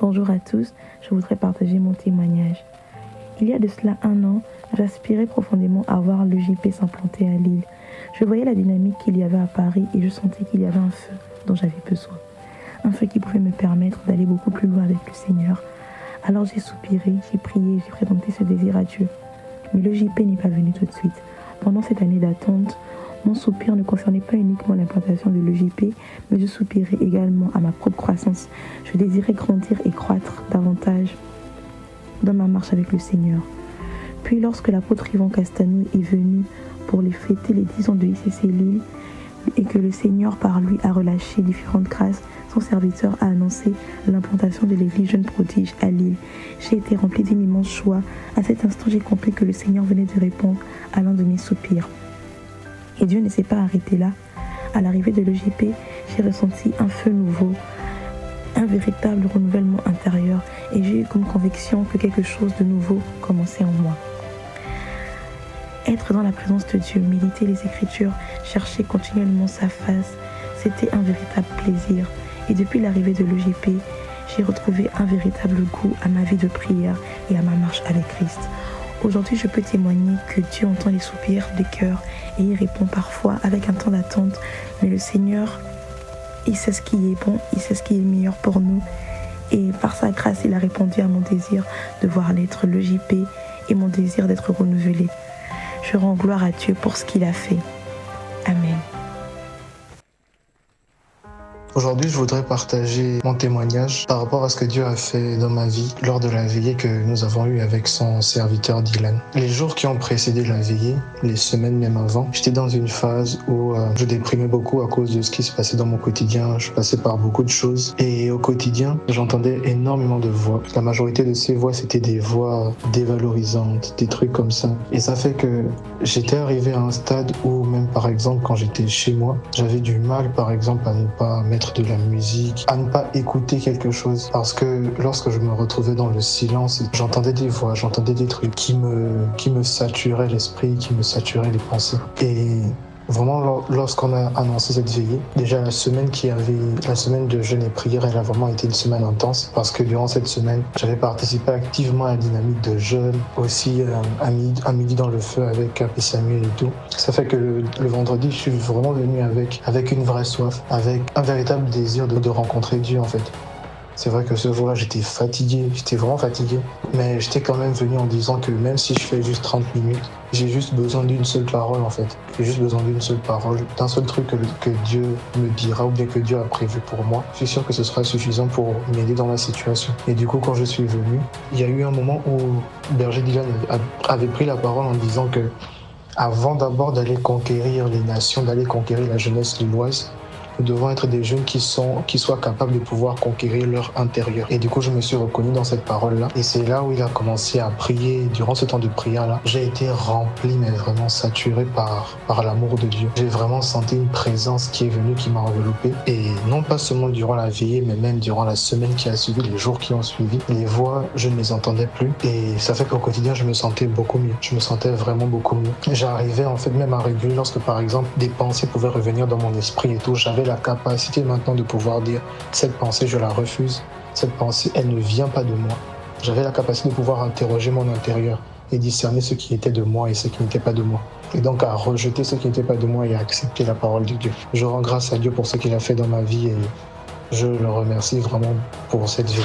Bonjour à tous, je voudrais partager mon témoignage. Il y a de cela 1 an, j'aspirais profondément à voir le JP s'implanter à Lille. Je voyais la dynamique qu'il y avait à Paris et je sentais qu'il y avait un feu dont j'avais besoin. Un feu qui pouvait me permettre d'aller beaucoup plus loin avec le Seigneur. Alors j'ai soupiré, j'ai prié, j'ai présenté ce désir à Dieu. Mais le JP n'est pas venu tout de suite. Pendant cette année d'attente, mon soupir ne concernait pas uniquement l'implantation de l'EJP, mais je soupirais également à ma propre croissance. Je désirais grandir et croître davantage dans ma marche avec le Seigneur. Puis lorsque l'apôtre Yvan Castanou est venu pour les fêter les 10 ans de ICC Lille et que le Seigneur par lui a relâché différentes grâces, son serviteur a annoncé l'implantation de l'église Jeune Prodige à Lille. J'ai été remplie d'une immense joie. À cet instant, j'ai compris que le Seigneur venait de répondre à l'un de mes soupirs. Et Dieu ne s'est pas arrêté là. À l'arrivée de l'EJP, j'ai ressenti un feu nouveau, un véritable renouvellement intérieur et j'ai eu comme conviction que quelque chose de nouveau commençait en moi. Être dans la présence de Dieu, méditer les Écritures, chercher continuellement sa face, c'était un véritable plaisir. Et depuis l'arrivée de l'EJP, j'ai retrouvé un véritable goût à ma vie de prière et à ma marche avec Christ. Aujourd'hui, je peux témoigner que Dieu entend les soupirs des cœurs et il répond parfois avec un temps d'attente. Mais le Seigneur, il sait ce qui est bon, il sait ce qui est meilleur pour nous. Et par sa grâce, il a répondu à mon désir de voir naître l'EJP et mon désir d'être renouvelé. Je rends gloire à Dieu pour ce qu'il a fait. Amen. Aujourd'hui, je voudrais partager mon témoignage par rapport à ce que Dieu a fait dans ma vie lors de la veillée que nous avons eue avec son serviteur Dylan. Les jours qui ont précédé la veillée, les semaines même avant, j'étais dans une phase où je déprimais beaucoup à cause de ce qui se passait dans mon quotidien. Je passais par beaucoup de choses et au quotidien, j'entendais énormément de voix. La majorité de ces voix, c'était des voix dévalorisantes, des trucs comme ça. Et ça fait que j'étais arrivé à un stade où même par exemple quand j'étais chez moi, j'avais du mal par exemple à ne pas mettre de la musique, à ne pas écouter quelque chose. Parce que lorsque je me retrouvais dans le silence, j'entendais des voix, j'entendais des trucs qui me saturaient l'esprit, qui me saturaient les pensées. Et vraiment, lorsqu'on a annoncé cette veillée, déjà la semaine de jeûne et prière, elle a vraiment été une semaine intense parce que durant cette semaine, j'avais participé activement à la dynamique de jeûne, aussi à midi dans le feu avec Cap et Samuel et tout. Ça fait que le vendredi, je suis vraiment venu avec une vraie soif, avec un véritable désir de rencontrer Dieu en fait. C'est vrai que ce jour-là, j'étais vraiment fatigué. Mais j'étais quand même venu en disant que même si je fais juste 30 minutes, j'ai juste besoin d'une seule parole en fait. J'ai juste besoin d'une seule parole, d'un seul truc que Dieu me dira ou bien que Dieu a prévu pour moi. Je suis sûr que ce sera suffisant pour m'aider dans la situation. Et du coup, quand je suis venu, il y a eu un moment où Berger Dylan avait pris la parole en disant que avant d'abord d'aller conquérir les nations, d'aller conquérir la jeunesse lilloise, nous devons être des jeunes qui soient capables de pouvoir conquérir leur intérieur. Et du coup, je me suis reconnu dans cette parole-là. Et c'est là où il a commencé à prier. Durant ce temps de prière-là, j'ai été rempli, mais vraiment saturé par l'amour de Dieu. J'ai vraiment senti une présence qui est venue, qui m'a enveloppé. Et non pas seulement durant la veillée, mais même durant la semaine qui a suivi, les jours qui ont suivi. Les voix, je ne les entendais plus. Et ça fait qu'au quotidien, je me sentais beaucoup mieux. Je me sentais vraiment beaucoup mieux. J'arrivais en fait même à réguler lorsque, par exemple, des pensées pouvaient revenir dans mon esprit et tout. J'avais la capacité maintenant de pouvoir dire cette pensée je la refuse, cette pensée elle ne vient pas de moi. J'avais la capacité de pouvoir interroger mon intérieur et discerner ce qui était de moi et ce qui n'était pas de moi, et donc à rejeter ce qui n'était pas de moi et à accepter la parole de Dieu. Je rends grâce à Dieu pour ce qu'il a fait dans ma vie et je le remercie vraiment pour cette vie.